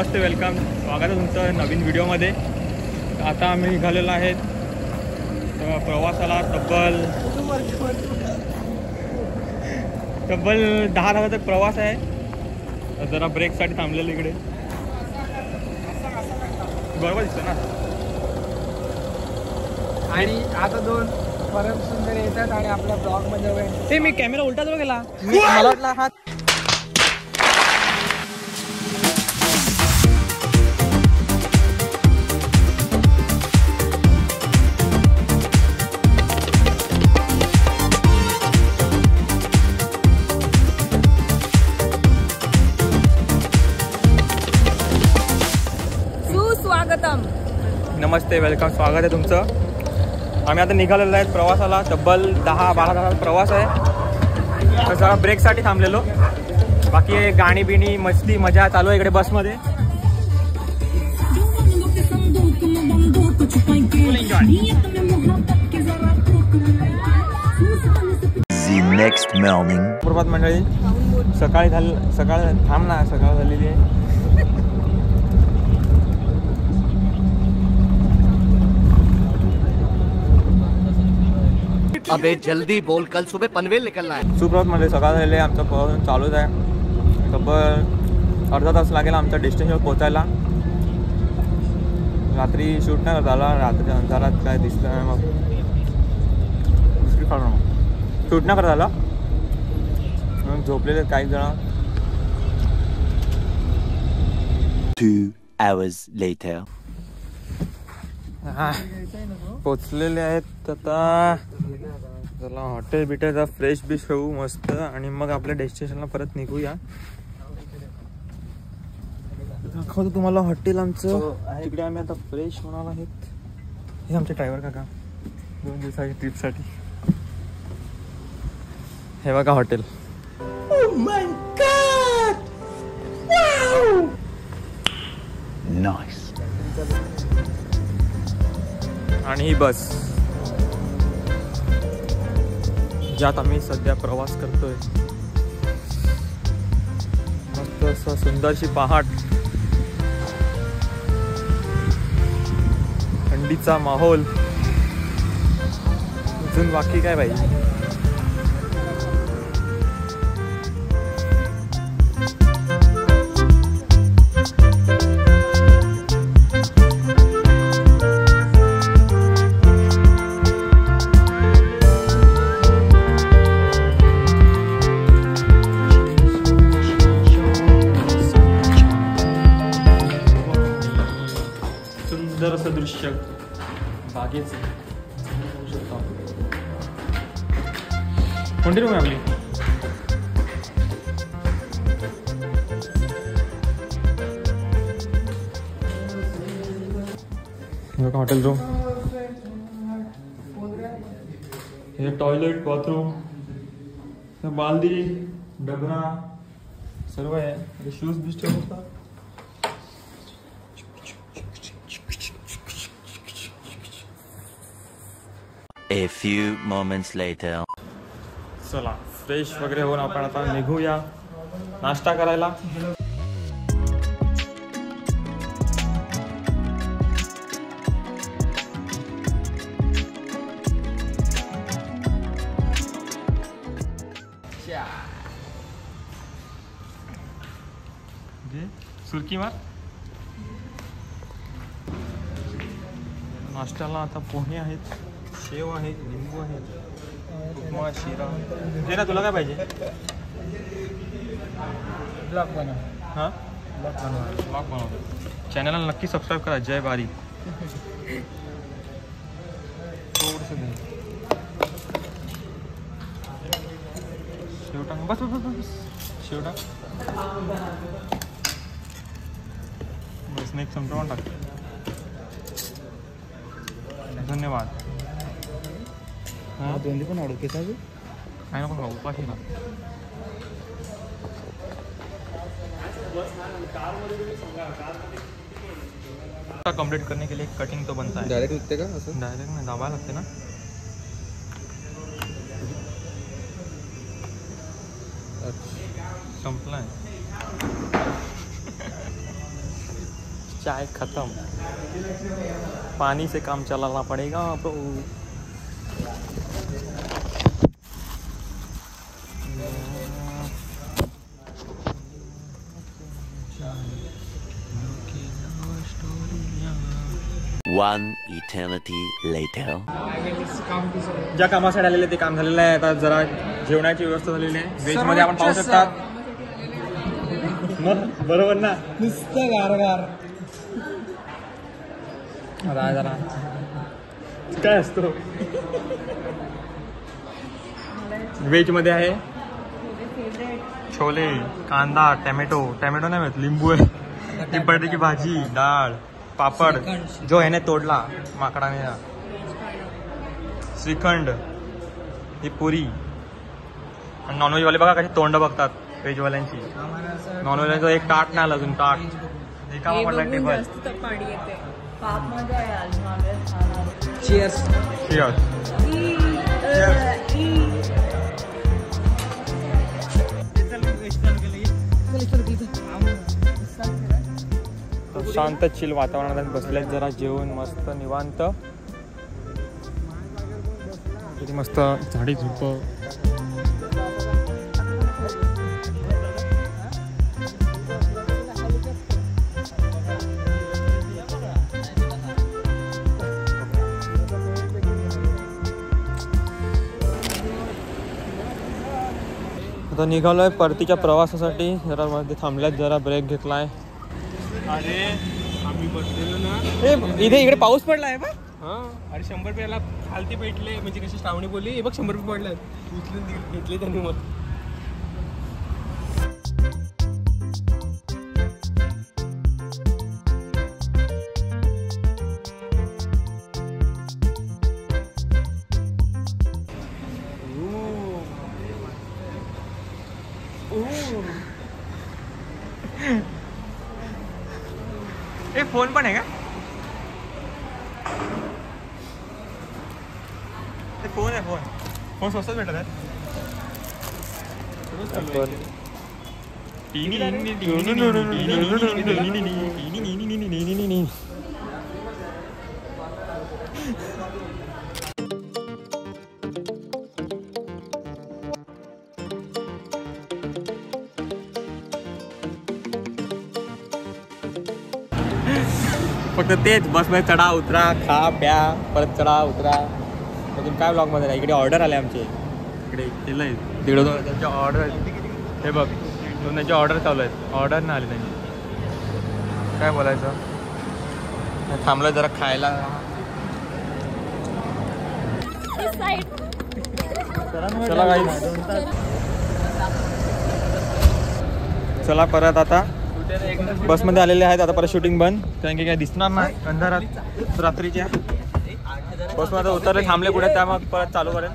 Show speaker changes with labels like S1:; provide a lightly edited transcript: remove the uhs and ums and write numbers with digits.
S1: नमस्ते, welcome, स्वागत आहे तुमचं नवीन व्हिडिओमध्ये। आता आम्ही निघालेलो आहेत प्रवासाला। तब्बल 10 तासाचा प्रवास आहे। जरा ब्रेकसाठी थांबलेलो इकडे, बरोबर दिसतं ना।
S2: आणि आता 2 परम सुंदर येतात आणि आपल्या ब्लॉग मध्ये
S1: ते मी कॅमेरा उलटा जवळ गेला, मला वाटला हा नमस्ते, वेलकम, स्वागत आहे तुमचं। आम्ही आता निघालेलो आहेत प्रवासाला। तब्बल 10-12 तासाचा प्रवास आहे। तर जरा ब्रेकसाठी थांबलेलो, बाकी गाणी बिणी मस्ती मजा चालू आहे इकडे बसमध्ये।
S3: Next morning.
S1: प्रभात मंडळी, सकाळ झालेली आहे।
S3: अबे जल्दी बोल, कल सुबह पनवेल निकलना है।
S1: सुप्रभात म्हणजे सकाळ झाले, आमचा प्रवास चालूच आहे। तब्बल अर्धा तास लागेल आमच्या डेस्टिनेशनवर पोहोचायला। रात्री शूट नाही करता आला, रात्रीच्या अंधारात काय दिसलं नाही, मग शूट नाही करता आला, मग झोपलेले काही जण।
S3: 2 hours later
S1: पोचलेले आहेत आता। चला हॉटेल बिटेलचा फ्रेश बिश होऊ मस्त, आणि मग आपल्या डेस्टिनेशनला परत निघूया। दाखवतो तुम्हाला हॉटेल आमचं। तिकडे आम्ही आता फ्रेश होणार आहेत। हे आमचे ड्रायव्हर काका 2 दिवसाची ट्रिपसाठी। हे बघा hotel.
S3: Oh my God! Wow! Nice.
S1: आणि ही बस ज्यात आम्ही सध्या प्रवास करतोय। मस्त असं सुंदरशी पहाट, थंडीचा माहोल, अजून बाकी काय पाहिजे। सुंदर असं दृश्य बागेचं। कोणती रूम आहे आपली? हॉटेल रूम, हे टॉयलेट, बाथरूम, बालदी, डबरा सर्व आहे। शूज बिश ठेवता।
S3: A few moments later.
S1: चला फ्रेश वगैरे होऊन आपण आता निघूया नाश्ता करायला। सुरकी मार। नाश्त्याला आता पोहे आहेत, शेव आहे, लिंबू आहे, उपमा, शिरा। जे ना तुला काय पाहिजे?
S2: ब्लॉग बनव।
S1: हां, ब्लॉग बनव। चॅनलला नक्की सबस्क्राईब करा। जय बारी। थोडंसं दे, शेव टाक, बस शेव टाक, बस। नेक्स्ट चमचा टाक। धन्यवाद।
S2: दोन्ही पण आवडत केसा
S1: काय नको उपाशी ना। कंप्लीट करने के लिए कटिंग तो बनता है।
S2: डायरेक्ट लिखते का असं?
S1: डायरेक्ट नाही, दाबायला लागते ना। संपला आहे। चाय खत्म, पानी से काम चलाना पड़ेगा ब्रो।
S3: One eternity later.
S1: ज्या कामासाठी आलेले ते काम झालेलं आहे. आता जरा जेवणाची व्यवस्था झालेली आहे. व्हेज मध्ये आपण पाहू शकता. बरोबर ना,
S2: नुसतं गारगार.
S1: जरा काय असतो व्हेज मध्ये आहे छोले, कांदा, टॅमॅटो नाही माहित, लिंबू आहे, ती बटाट्याची भाजी, डाळ, पापड जो ह्याने तोडला माकडाने, श्रीखंड, ही पुरी. आणि नॉनव्हेज वाले बघा कशी तोंड बघतात व्हेजवाल्यांची. नॉनव्हेजवाल्यांचा एक ताट नाही आला अजून, ताट एका पडला टेबल.
S2: Cheers.
S1: Cheers. शांत चिल वातावरणात बसलेत, जरा जेवण मस्त निवांत, किती मस्त झाडी झुडप. आता निघालोय परतीच्या प्रवासासाठी. जरा मध्ये थांबल्यात, जरा ब्रेक घेतलाय.
S2: अरे आम्ही बसलेलो ना,
S1: इकडे पाऊस पडला आहे बा.
S2: हा. अरे 100 रुपयाला खालती भेटले, म्हणजे कशी श्रावणी बोलली, हे बघ 100 रुपये पडले, उचलून घेतले त्यांनी. मग
S1: फोन पण आहे का? फोन आहे, फोन स्वस्तच भेटत आहे. फक्त तेच बसमध्ये चढा उतरा, खा प्या, परत चढा उतरा. अजून काय ब्लॉगमध्ये नाही. इकडे ऑर्डर आले आमचे, इकडे केलं आहे 1.5 त्यांच्या ऑर्डर. हे बघ 2 त्यांचे ऑर्डर चालू आहेत, ऑर्डर नाही आले त्यांची. काय बोलायचं, थांबलं जरा खायला. चला गाईस, चला परत. आता बसमध्ये आलेले आहेत, आता परत शूटिंग बंद, कारण की काय दिसणार नाही अंधारात रात्रीच्या. बसमध्ये उतरले, थांबले कुठे, त्या मग परत चालू करेल.